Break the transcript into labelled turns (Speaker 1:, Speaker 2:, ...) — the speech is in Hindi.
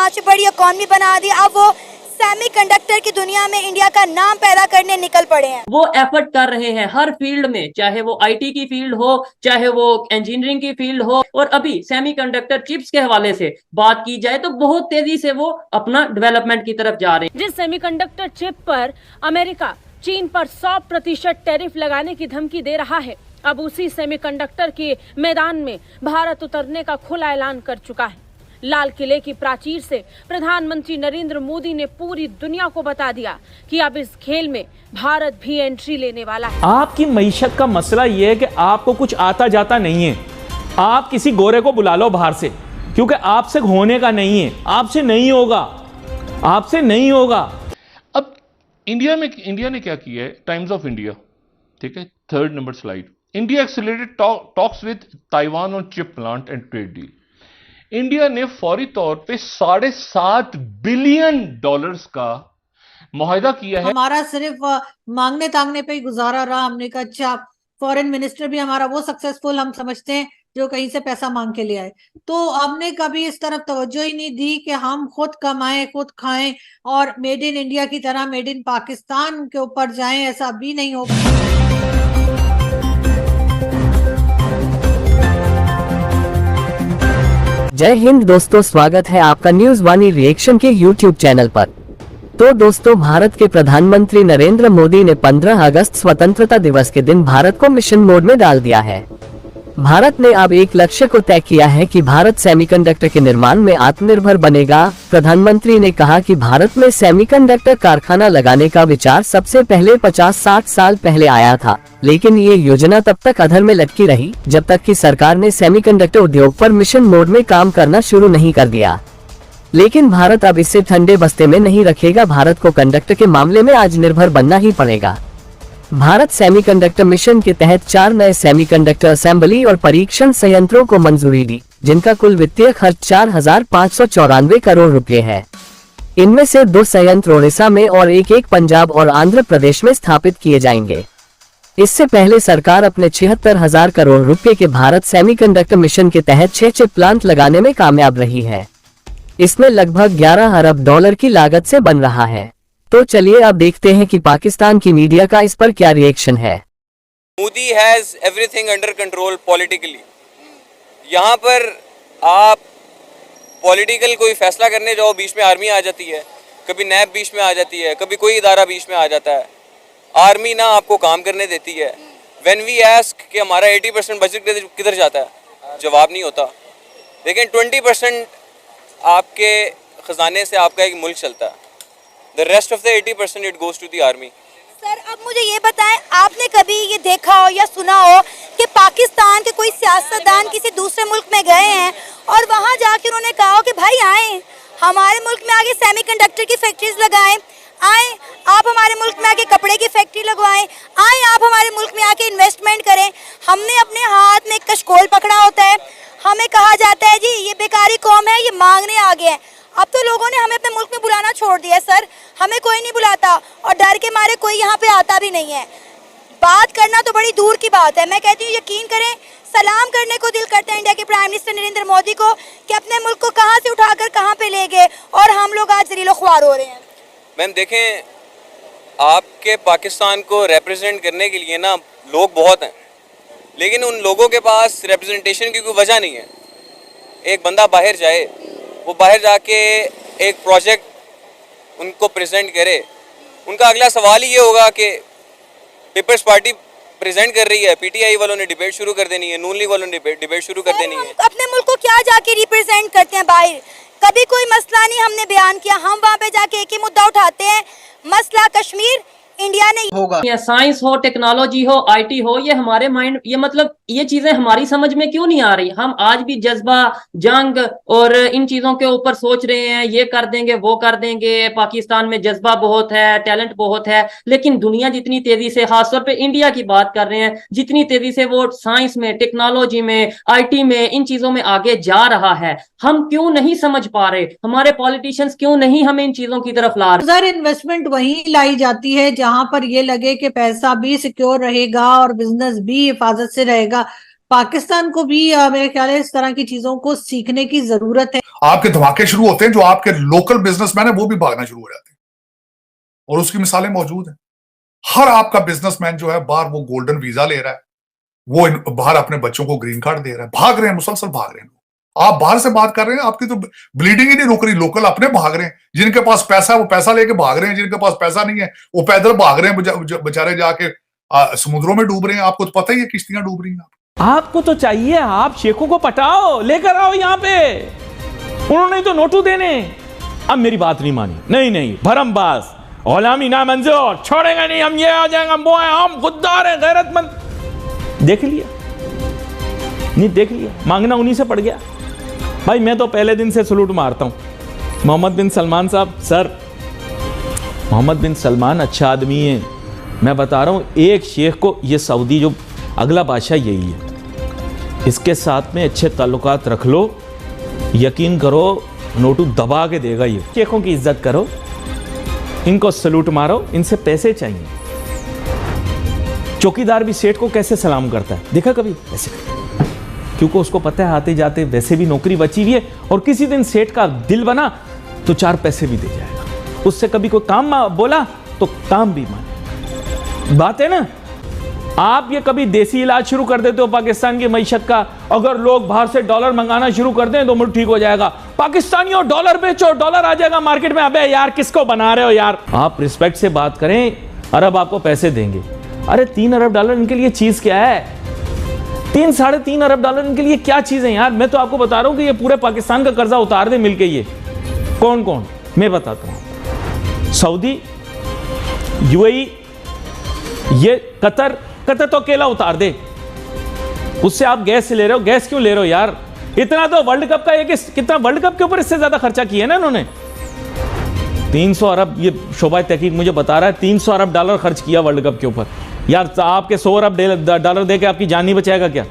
Speaker 1: सबसे बड़ी इकॉनमी बना दी। अब वो सेमीकंडक्टर की दुनिया में इंडिया का नाम पैदा करने निकल पड़े हैं।
Speaker 2: वो एफर्ट कर रहे हैं हर फील्ड में, चाहे वो आईटी की फील्ड हो, चाहे वो इंजीनियरिंग की फील्ड हो, और अभी सेमीकंडक्टर चिप्स के हवाले से बात की जाए तो बहुत तेजी से वो अपना डेवलपमेंट की तरफ जा रहे हैं।
Speaker 3: जिस सेमीकंडक्टर चिप पर अमेरिका चीन पर 100% टैरिफ लगाने की धमकी दे रहा है, अब उसी सेमीकंडक्टर के मैदान में भारत उतरने का खुला ऐलान कर चुका है। लाल किले की प्राचीर से प्रधानमंत्री नरेंद्र मोदी ने पूरी दुनिया को बता दिया कि अब इस खेल में भारत भी एंट्री लेने वाला है।
Speaker 4: आपकी मईशत का मसला यह है कि आपको कुछ आता जाता नहीं है। आप किसी गोरे को बुला लो बाहर से, क्योंकि आपसे होने का नहीं है, आपसे नहीं होगा, आपसे नहीं होगा।
Speaker 5: अब इंडिया ने क्या किया है? टाइम्स ऑफ इंडिया, ठीक है, 3rd number slide. India accelerated talks with Taiwan on chip plant and trade deal. India ने फौरी तौर पे $7.5 बिलियन का मुआहदा किया है।
Speaker 6: हमारा सिर्फ मांगने तांगने पे ही गुजारा रहा। हमने कहा अच्छा, फॉरेन मिनिस्टर भी हमारा वो सक्सेसफुल हम समझते हैं जो कहीं से पैसा मांग के ले आए। तो हमने कभी इस तरफ तवज्जो ही नहीं दी कि हम खुद कमाएं, खुद खाएं और मेड इन इंडिया की तरह मेड इन पाकिस्तान के ऊपर जाएं। ऐसा भी नहीं होगा।
Speaker 7: जय हिंद दोस्तों, स्वागत है आपका न्यूज वाणी रिएक्शन के यूट्यूब चैनल पर। तो दोस्तों, भारत के प्रधानमंत्री नरेंद्र मोदी ने 15 अगस्त स्वतंत्रता दिवस के दिन भारत को मिशन मोड में डाल दिया है। भारत ने अब एक लक्ष्य को तय किया है कि भारत सेमीकंडक्टर के निर्माण में आत्मनिर्भर बनेगा। प्रधानमंत्री ने कहा कि भारत में सेमीकंडक्टर कारखाना लगाने का विचार सबसे पहले 50-60 साल पहले आया था, लेकिन ये योजना तब तक अधर में लटकी रही जब तक कि सरकार ने सेमीकंडक्टर उद्योग पर मिशन मोड में काम करना शुरू नहीं कर दिया। लेकिन भारत अब इससे ठंडे बस्ते में नहीं रखेगा। भारत को कंडक्टर के मामले में आज निर्भर बनना ही पड़ेगा। भारत सेमीकंडक्टर मिशन के तहत 4 नए सेमीकंडक्टर असेंबली और परीक्षण संयंत्रों को मंजूरी दी, जिनका कुल वित्तीय खर्च 4,594 करोड़ रुपए है। इनमें से 2 संयंत्र ओडिशा में और एक पंजाब और आंध्र प्रदेश में स्थापित किए जाएंगे। इससे पहले सरकार अपने 76,000 करोड़ रुपए के भारत सेमीकंडक्टर मिशन के तहत 6 चिप प्लांट लगाने में कामयाब रही है। इसमें लगभग 11 अरब डॉलर की लागत से बन रहा है। तो चलिए अब देखते हैं कि पाकिस्तान की मीडिया का इस पर क्या रिएक्शन है।
Speaker 8: Modi has everything under control politically. यहाँ पर आप पॉलिटिकल कोई फैसला करने जाओ, बीच में आर्मी आ जाती है, कभी नैब बीच में आ जाती है, कभी कोई इदारा बीच में आ जाता है। आर्मी ना आपको काम करने देती है। व्हेन वी आस्क कि हमारा 80% बजट किधर जाता है, जवाब नहीं होता। लेकिन 20% आपके खजाने से आपका एक मुल्क चलता है। The rest of the 80% it goes to the army.
Speaker 1: Sir, अब मुझे ये बताएं, आपने कभी ये देखा हो या सुना हो कि पाकिस्तान के कोई सियासतदान किसी दूसरे मुल्क में गए हैं और वहाँ जाके उन्होंने कहा हो कि भाई आए हमारे मुल्क में आके सेमीकंडक्टर की फैक्ट्रीज लगाएं, आए आप हमारे मुल्क में आके कपड़े की फैक्ट्री लगवाएं, आए आप हमारे मुल्क में आके इन्वेस्टमेंट करें। हमने अपने हाथ में एक कशकोल पकड़ा होता है, हमें कहा जाता है जी ये बेकारी कौम है, ये मांगने आ गए हैं। अब तो लोगों ने हमें अपने मुल्क में बुलाना छोड़ दिया सर, हमें कोई नहीं बुलाता और डर के मारे कोई यहाँ पे आता भी नहीं है। बात करना तो बड़ी दूर की बात है। मैं कहती हूँ यकीन करें, सलाम करने को दिल करता है इंडिया के प्राइम मिनिस्टर नरेंद्र मोदी को कि अपने मुल्क को कहाँ से उठाकर कहाँ पे ले गए और हम लोग आज जलीलो ख्वार हो रहे हैं।
Speaker 8: मैम देखें, आपके पाकिस्तान को रिप्रेजेंट करने के लिए ना लोग बहुत हैं, लेकिन उन लोगों के पास रिप्रेजेंटेशन की कोई वजह नहीं है। एक बंदा बाहर जाए, वो बाहर जाके एक प्रोजेक्ट उनको प्रेजेंट करे, उनका अगला सवाल ही ये होगा कि पीपल्स पार्टी प्रेजेंट कर रही है, पीटीआई वालों ने डिबेट शुरू कर देनी है, नून लीग वालों ने डिबेट शुरू कर देनी है।
Speaker 1: अपने मुल्क को क्या जाके रिप्रेजेंट करते हैं बाहर? कभी कोई मसला नहीं हमने बयान किया, हम वहाँ पे जाके एक ही मुद्दा उठाते हैं, मसला कश्मीर। इंडिया ने
Speaker 2: होगा, साइंस हो, टेक्नोलॉजी हो, आईटी हो, ये हमारे माइंड, ये मतलब ये चीजें हमारी समझ में क्यों नहीं आ रही? हम आज भी जज्बा, जंग और इन चीजों के ऊपर सोच रहे हैं, ये कर देंगे, वो कर देंगे। पाकिस्तान में जज्बा बहुत है, टैलेंट बहुत है, लेकिन दुनिया जितनी तेजी से, खासतौर पे इंडिया की बात कर रहे हैं, जितनी तेजी से वो साइंस में, टेक्नोलॉजी में, आईटी में, इन चीजों में आगे जा रहा है, हम क्यों नहीं समझ पा रहे? हमारे पॉलिटिशियंस क्यों नहीं हमें इन चीजों की तरफ ला रहे?
Speaker 6: इन्वेस्टमेंट वहीं लाई जाती है जहां पर ये लगे कि पैसा भी सिक्योर रहेगा और बिजनेस भी हिफाजत से रहेगा। पाकिस्तान को भी मेरे ख्याल है इस तरह की चीजों को सीखने की जरूरत है।
Speaker 9: आपके धमाके शुरू होते हैं, जो आपके लोकल बिजनेसमैन है वो भी भागना शुरू हो जाते हैं, और उसकी मिसालें मौजूद हैं। हर आपका बिजनेसमैन जो है बाहर वो गोल्डन वीजा ले रहा है, वो बाहर अपने बच्चों को ग्रीन कार्ड दे रहा है, भाग रहे हैं, मुसलसल भाग रहे हैं। आप बाहर से बात कर रहे हैं, आपकी तो ब्लीडिंग ही नहीं रुक रही, लोकल अपने भाग रहे हैं। जिनके पास पैसा है वो पैसा लेके भाग रहे हैं, जिनके पास पैसा नहीं है वो पैदल भाग रहे हैं, बेचारे जाके समुद्रों में डूब रहे हैं। आपको तो पता ही है किश्तियां डूब रही हैं।
Speaker 4: आपको तो चाहिए, आप शेखों को पटाओ, लेकर आओ यहां पे, उन्होंने तो नोटू देने। अब मेरी बात नहीं मानी, नहीं भरमबाज, गुलामी ना मंजूर, छोड़ेंगे नहीं हम, ये आ जाएंगे, हम वो हैं, हम खुददार हैं, गैरतमंद। देख लिया, नहीं देख लिया, मांगना उन्हीं से पड़ गया। भाई मैं तो पहले दिन से सलूट मारता हूं मोहम्मद बिन सलमान साहब। सर, मोहम्मद बिन सलमान अच्छा आदमी है, मैं बता रहा हूं, एक शेख को, ये सऊदी जो अगला बादशाह यही है, इसके साथ में अच्छे ताल्लुकात रख लो, यकीन करो नोटू दबा के देगा। ये शेखों की इज्जत करो, इनको सलूट मारो, इनसे पैसे चाहिए। चौकीदार भी सेठ को कैसे सलाम करता है, देखा कभी? ऐसे, क्योंकि उसको पता है आते जाते वैसे भी नौकरी बची हुई है, और किसी दिन सेठ का दिल बना तो 4 पैसे भी दे जाएगा। उससे कभी कोई काम बोला तो काम भी माने। बात है ना। आप ये कभी देसी इलाज शुरू कर देते हो पाकिस्तान की मईशत का, अगर लोग बाहर से डॉलर मंगाना शुरू कर दें तो मुल्क ठीक हो जाएगा। पाकिस्तानियों डॉलर बेचो, डॉलर आ जाएगा मार्केट में। अबे यार, किसको बना रहे हो यार? आप रिस्पेक्ट से बात करें, अरब आपको पैसे देंगे। अरे $3 अरब इनके लिए चीज क्या है? 3-3.5 अरब डॉलर इनके लिए क्या चीज है यार? मैं तो आपको बता रहा हूं कि ये पूरे पाकिस्तान का कर्जा उतार दे मिलके। ये कौन कौन, मैं बताता हूं। सऊदी, यूएई, ये कतर तो अकेला उतार दे। उससे आप गैस ले रहे हो, गैस क्यों ले रहे हो यार? इतना तो वर्ल्ड कप का एक, कितना वर्ल्ड कप के ऊपर इससे ज्यादा खर्चा किया ना इन्होंने। 300 अरब, ये शोबा तहकीक मुझे बता रहा है, 300 अरब डॉलर खर्च किया वर्ल्ड कप के ऊपर। यार आपके 100 अरब डॉलर देके आपकी जान नहीं बचाएगा क्या?